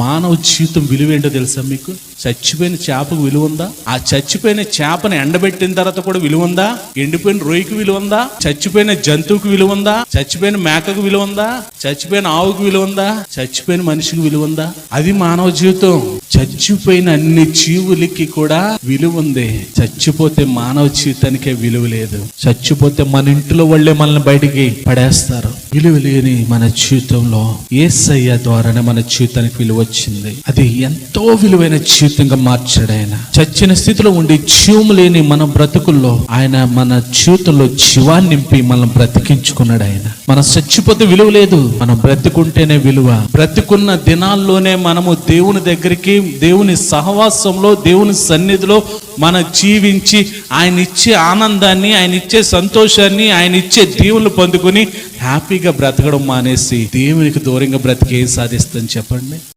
మానవ జీవితం విలువ ఏంటో తెలుసా మీకు? చచ్చిపోయిన చేపకు విలువ ఉందా? ఆ చచ్చిపోయిన చేపను ఎండబెట్టిన తర్వాత కూడా విలువ ఉందా? ఎండిపోయిన రొయ్యకు విలువ ఉందా? చచ్చిపోయిన జంతువుకు విలువ ఉందా? చచ్చిపోయిన మేకకు విలువ ఉందా? చచ్చిపోయిన ఆవుకు విలువ ఉందా? చచ్చిపోయిన మనిషికి విలువ ఉందా? అది మానవ జీవితం. చచ్చిపోయిన అన్ని జీవులకి కూడా విలువ ఉంది. చచ్చిపోతే మానవ జీవితానికే విలువ లేదు. చచ్చిపోతే మన ఇంట్లో వాళ్ళే మనల్ని బయటికి పడేస్తారు. విలువ లేని మన జీవితంలో యేసయ్య ద్వారానే మన జీవితానికి విలువ వచ్చింది. అది ఎంతో విలువైన జీవితంగా మార్చాడు ఆయన. చచ్చిన స్థితిలో ఉండి జీవం లేని మన బ్రతుకుల్లో ఆయన మన జీవితంలో జీవాన్ని నింపి మనం బ్రతికించుకున్నాడు ఆయన. మనం చచ్చిపోతే విలువ లేదు, మనం బ్రతికుంటేనే విలువ. బ్రతికున్న దినాల్లోనే మనము దేవుని దగ్గరికి, దేవుని సహవాసంలో, దేవుని సన్నిధిలో మనం జీవించి ఆయన ఇచ్చే ఆనందాన్ని, ఆయన ఇచ్చే సంతోషాన్ని, ఆయన ఇచ్చే దీవులు పొందుకుని హ్యాపీగా బ్రతకడం మానేసి దేవునికి దూరంగా బ్రతికి ఏం సాధిస్తాను చెప్పండి?